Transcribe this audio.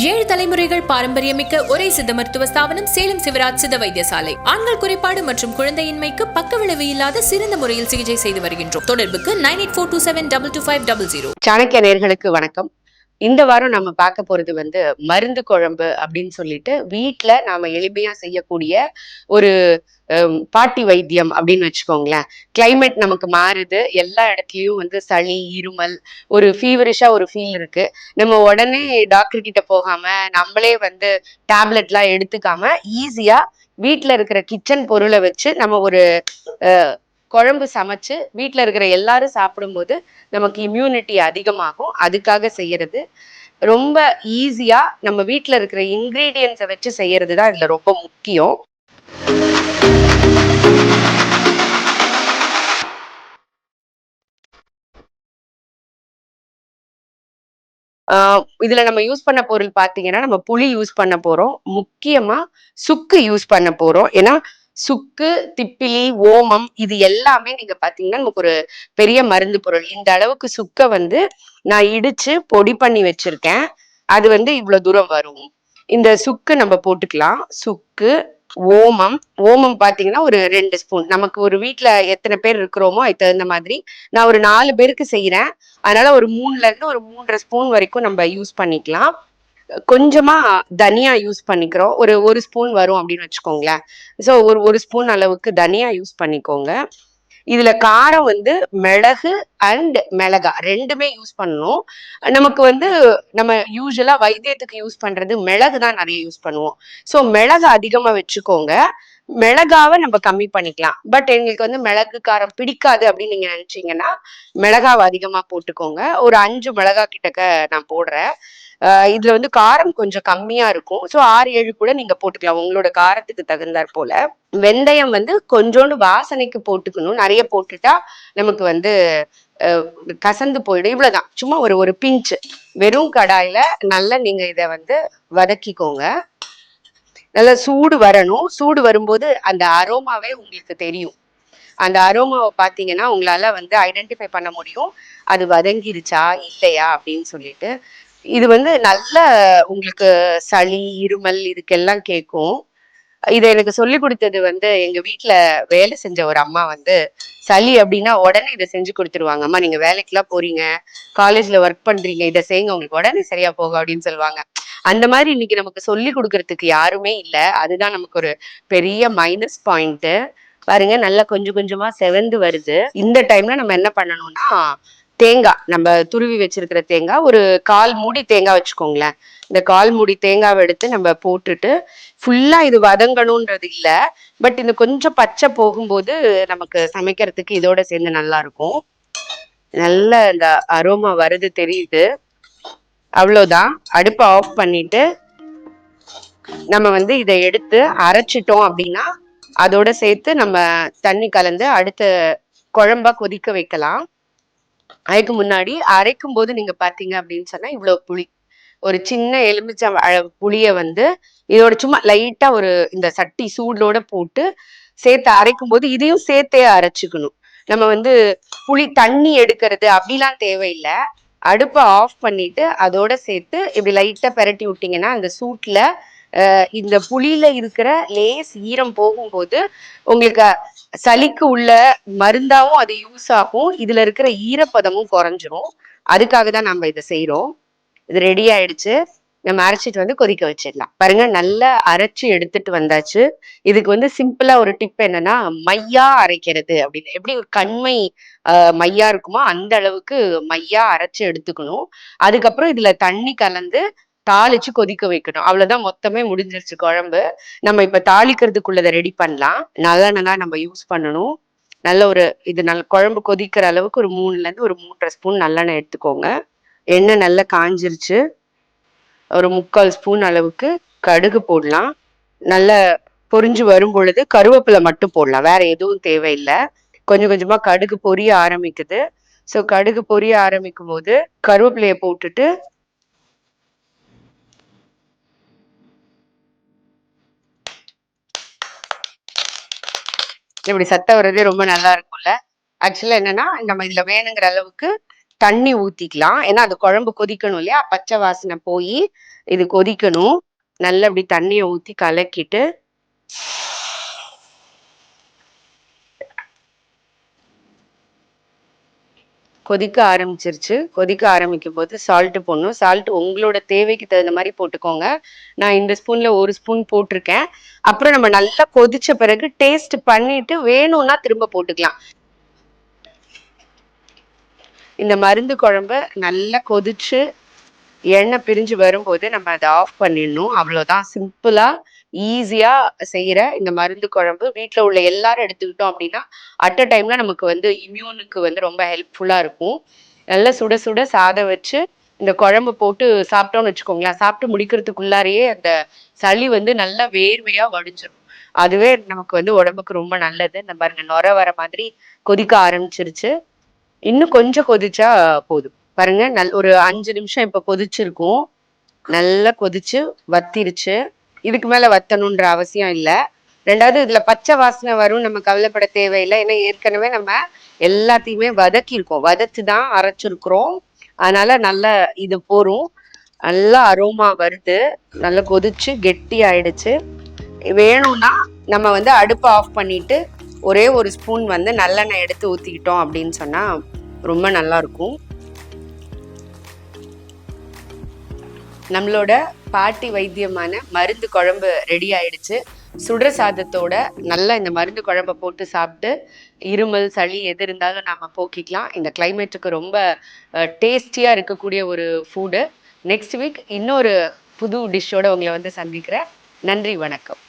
7 தலைமுறைகள் பாரம்பரியமிக்க ஒரே சித்த மருத்துவ ஸ்தாபனம் சேலம் சிவராஜ் சித்த வைத்தியசாலை. ஆண்கள் குறைபாடு மற்றும் குழந்தையின்மைக்கு பக்கவிளைவு இல்லாத சிறந்த முறையில் சிகிச்சை செய்து வருகின்றோம். தொடர்புக்கு 9842272250. சாணக்கிய நேயர்களுக்கு வணக்கம். இந்த வாரம் நம்ம பார்க்க போறது மருந்து குழம்பு அப்படின்னு சொல்லிட்டு வீட்டுல நாம எளிமையா செய்யக்கூடிய ஒரு பாட்டி வைத்தியம் அப்படின்னு வச்சுக்கோங்களேன். கிளைமேட் நமக்கு மாறுது, எல்லா இடத்துலயும் சளி, இருமல், ஒரு ஃபீவரிஷா ஒரு ஃபீல் இருக்கு. நம்ம உடனே டாக்டர் கிட்ட போகாம நம்மளே டேப்லெட்லாம் எடுத்துக்காம ஈஸியா வீட்டுல இருக்கிற கிச்சன் பொருளை வச்சு நம்ம ஒரு குழம்பு சமைச்சு வீட்டுல இருக்கிற எல்லாரும் சாப்பிடும்போது நமக்கு இம்யூனிட்டி அதிகமாகும். அதுக்காக செய்யறது ரொம்ப ஈஸியா நம்ம வீட்டுல இருக்கிற இன்கிரீடியன்ஸை வச்சு செய்யறது தான் இதுல ரொம்ப முக்கியம். இதுல நம்ம யூஸ் பண்ண பொருள் பாத்தீங்கன்னா, நம்ம புளி யூஸ் பண்ண போறோம். முக்கியமா சுக்கு யூஸ் பண்ண போறோம். ஏன்னா சுக்கு, திப்பிலி, ஓமம் இது எல்லாமே நீங்க பாத்தீங்கன்னா நமக்கு ஒரு பெரிய மருந்து பொருள். இந்த அளவுக்கு சுக்க நான் இடிச்சு பொடி பண்ணி வச்சிருக்கேன். அது இவ்வளவு தூரம் வரும். இந்த சுக்கு நம்ம போட்டுக்கலாம். சுக்கு, ஓமம். ஓமம் பாத்தீங்கன்னா ஒரு 2 ஸ்பூன். நமக்கு ஒரு வீட்டுல எத்தனை பேர் இருக்கிறோமோ அதுக்கு தகுந்த மாதிரி. நான் ஒரு 4 பேருக்கு செய்யறேன். அதனால ஒரு 3ல இருந்து ஒரு 3.5 ஸ்பூன் வரைக்கும் நம்ம யூஸ் பண்ணிக்கலாம். கொஞ்சமா தனியா யூஸ் பண்ணிக்கிறோம். ஒரு ஸ்பூன் வரும் அப்படின்னு வச்சுக்கோங்களேன். ஸோ ஒரு ஸ்பூன் அளவுக்கு தனியா யூஸ் பண்ணிக்கோங்க. இதுல காரம் மிளகு அண்ட் மிளகா ரெண்டுமே யூஸ் பண்ணணும். நமக்கு நம்ம யூஸ்வலா வைத்தியத்துக்கு யூஸ் பண்றது மிளகு தான் நிறைய யூஸ் பண்ணுவோம். ஸோ மிளகு அதிகமா வச்சுக்கோங்க. மிளகாவை நம்ம கம்மி பண்ணிக்கலாம். பட் எங்களுக்கு மிளகு காரம் பிடிக்காது அப்படின்னு நீங்க நினைச்சீங்கன்னா மிளகாவை அதிகமா போட்டுக்கோங்க. ஒரு 5 மிளகா கிட்டக்க நான் போடுறேன். இதுல காரம் கொஞ்சம் கம்மியா இருக்கும். ஸோ 6-7 கூட நீங்க போட்டுக்கலாம் உங்களோட காரத்துக்கு தகுந்தாற் போல. வெந்தயம் கொஞ்சோண்டு வாசனைக்கு போட்டுக்கணும். நிறைய போட்டுட்டா நமக்கு கசந்து போயிடும். இவ்வளவுதான், சும்மா ஒரு பிஞ்சு. வெறும் கடாயில நல்லா நீங்க இத வதக்கிக்கோங்க. நல்லா சூடு வரணும். சூடு வரும்போது அந்த அரோமாவே உங்களுக்கு தெரியும். அந்த அரோமாவை பார்த்தீங்கன்னா உங்களால ஐடென்டிஃபை பண்ண முடியும் அது வதங்கிருச்சா இல்லையா அப்படின்னு சொல்லிட்டு. இது நல்ல உங்களுக்கு சளி, இருமல் இதுக்கெல்லாம் கேட்கும். இதை எனக்கு சொல்லி கொடுத்தது எங்க வீட்டுல வேலை செஞ்ச ஒரு அம்மா சளி அப்படின்னா உடனே இதை செஞ்சு கொடுத்துருவாங்க. அம்மா நீங்க வேலைக்கெல்லாம் போறீங்க, காலேஜ்ல ஒர்க் பண்றீங்க, இதை செய்யுங்க உங்களுக்கு உடனே சரியா போகும் அப்படின்னு சொல்லுவாங்க. அந்த மாதிரி இன்னைக்கு நமக்கு சொல்லி கொடுக்கறதுக்கு யாருமே இல்லை. அதுதான் நமக்கு ஒரு பெரிய மைனஸ் பாயிண்ட். பாருங்க நல்லா கொஞ்சம் கொஞ்சமா செவந்து வருது. இந்த டைம்ல நம்ம என்ன பண்ணணும்னா, தேங்காய் நம்ம துருவி வச்சிருக்கிற தேங்காய் ஒரு 1/4 மூடி தேங்காய் வச்சுக்கோங்களேன். இந்த 1/4 மூடி தேங்காவை எடுத்து நம்ம போட்டுட்டு ஃபுல்லா இது வதங்கணும்ன்றது இல்ல. பட் இந்த கொஞ்சம் பச்சை போகும்போது நமக்கு சமைக்கிறதுக்கு இதோட சேர்ந்து நல்லா இருக்கும். நல்ல இந்த அரோமா வருது தெரியுது. அவ்வளவுதான், அடுப்பை ஆஃப் பண்ணிட்டு நம்ம இதை எடுத்து அரைச்சிட்டோம் அப்படின்னா அதோட சேர்த்து நம்ம தண்ணி கலந்து அடுத்த குழம்பா கொதிக்க வைக்கலாம். அதுக்கு முன்னாடி அரைக்கும் போது நீங்க பாத்தீங்க அப்படின்னு சொன்னா இவ்வளவு புளி, ஒரு சின்ன எலுமிச்சை புளிய இதோட சும்மா லைட்டா ஒரு இந்த சட்டி சூடோட போட்டு சேர்த்து அரைக்கும் போது இதையும் சேர்த்தே அரைச்சுக்கணும். நம்ம புளி தண்ணி எடுக்கிறது அப்படிலாம் தேவையில்லை. அடுப்பை ஆஃப் பண்ணிட்டு அதோட சேர்த்து இப்படி லைட்டா பெரட்டி விட்டீங்கன்னா அந்த சூட்ல இந்த புளியில இருக்கிற லேஸ் ஈரம் போகும்போது உங்களுக்கு சளிக்கு உள்ள மருந்தாவும் அது யூஸ் ஆகும். இதுல இருக்கிற ஈரப்பதமும் குறைஞ்சிரும். அதுக்காக தான் நம்ம இதை செய்யறோம். இது ரெடி ஆயிடுச்சு. நம்ம அரைச்சிட்டு கொதிக்க வச்சிடலாம். பாருங்க நல்லா அரைச்சு எடுத்துட்டு வந்தாச்சு. இதுக்கு சிம்பிளா ஒரு டிப் என்னன்னா, மையா அரைக்கிறது அப்படின்னு. எப்படி ஒரு கண்மை மையா இருக்குமோ அந்த அளவுக்கு மையா அரைச்சு எடுத்துக்கணும். அதுக்கப்புறம் இதுல தண்ணி கலந்து தாளிச்சு கொதிக்க வைக்கணும். அவ்வளவுதான், மொத்தமே முடிஞ்சிருச்சு குழம்பு. நம்ம இப்ப தாளிக்கிறதுக்குள்ளதை ரெடி பண்ணலாம். நல்லெண்ணெய் நம்ம யூஸ் பண்ணணும். நல்ல இது நல்ல குழம்பு கொதிக்கிற அளவுக்கு ஒரு 3ல இருந்து ஒரு 3.5 ஸ்பூன் நல்லெண்ணெய் எடுத்துக்கோங்க. எண்ணெய் நல்லா காஞ்சிருச்சு. ஒரு 3/4 ஸ்பூன் அளவுக்கு கடுகு போடலாம். நல்ல பொரிஞ்சு வரும் பொழுது கருவேப்பிலை மட்டும் போடலாம், வேற எதுவும் தேவையில்லை. கொஞ்சம் கொஞ்சமா கடுகு பொரிய ஆரம்பிக்குது. ஸோ கடுகு பொரிய ஆரம்பிக்கும் போது கருவேப்பிலையை போட்டுட்டு இப்படி சத்தம் வர்றதே ரொம்ப நல்லா இருக்கும்ல. ஆக்சுவலா என்னன்னா நம்ம இதுல வேணுங்கிற அளவுக்கு தண்ணி ஊத்திக்கலாம். ஏன்னா அது குழம்பு கொதிக்கணும் இல்லையா? பச்சை வாசனை போய் இது கொதிக்கணும். நல்லா இப்படி தண்ணியை ஊத்தி கலக்கிட்டு கொதிக்க ஆரம்பிச்சிருச்சு. கொதிக்க ஆரம்பிக்கும் போது சால்ட் போடணும். சால்ட் உங்களோட தேவைக்கு தகுந்த மாதிரி போட்டுக்கோங்க. நான் இந்த ஸ்பூன்ல 1 ஸ்பூன் போட்டிருக்கேன். அப்புறம் நம்ம நல்லா கொதிச்ச பிறகு டேஸ்ட் பண்ணிட்டு வேணும்னா திரும்ப போட்டுக்கலாம். இந்த மருந்து குழம்ப நல்லா கொதிச்சு எண்ணெய் பிரிஞ்சு வரும்போது நம்ம அதை ஆஃப் பண்ணிடணும். அவ்வளோதான். சிம்பிளா ஈஸியா செய்யற இந்த மருந்து குழம்பு வீட்டில் உள்ள எல்லாரும் எடுத்துக்கிட்டோம் அப்படின்னா அட் அ டைம்ல நமக்கு வந்து இம்யூனுக்கு வந்து ரொம்ப ஹெல்ப்ஃபுல்லா இருக்கும். நல்லா சுட சுட சாதம் வச்சு இந்த குழம்பு போட்டு சாப்பிட்டோம்னு வச்சுக்கோங்களேன், சாப்பிட்டு முடிக்கிறதுக்குள்ளாரையே அந்த சளி வந்து நல்லா வேர்வையா வடிஞ்சிடும். அதுவே நமக்கு வந்து உடம்புக்கு ரொம்ப நல்லது. இந்த பாருங்க நுர வர மாதிரி கொதிக்க ஆரம்பிச்சிருச்சு. இன்னும் கொஞ்சம் கொதிச்சா போதும். பாருங்க ஒரு 5 நிமிஷம் இப்ப கொதிச்சிருக்கும். நல்லா கொதிச்சு வத்திருச்சு. இதுக்கு மேல வத்தணுன்ற அவசியம் இல்ல. ரெண்டாவது இதுல பச்சை வாசனை வரும், நம்ம கவலைப்பட தேவையில்லை. ஏன்னா ஏற்கனவே நம்ம எல்லாத்தையுமே வதக்கியிருக்கோம், வதச்சு தான் அரைச்சிருக்கிறோம். அதனால நல்லா இது போரும். நல்லா அரோமா வருது, நல்லா கொதிச்சு கெட்டி ஆயிடுச்சு. வேணும்னா நம்ம வந்து அடுப்பை ஆஃப் பண்ணிட்டு ஒரே ஒரு ஸ்பூன் வந்து நல்லெண்ணெய் எடுத்து ஊத்திக்கிட்டோம் அப்படின்னு சொன்னா ரொம்ப நல்லா இருக்கும். நம்மளோட பாட்டி வைத்தியமான மருந்து குழம்பு ரெடி ஆயிடுச்சு. சுடுற சாதத்தோட நல்லா இந்த மருந்து குழம்பை போட்டு சாப்பிட்டு இருமல் சளி எது இருந்தாலும் நாம போக்கிக்கலாம். இந்த கிளைமேட்டுக்கு ரொம்ப டேஸ்டியா இருக்கக்கூடிய ஒரு ஃபுட்டு. நெக்ஸ்ட் வீக் இன்னொரு புது டிஷ்ஷோட உங்களை வந்து சந்திக்கிறேன். நன்றி, வணக்கம்.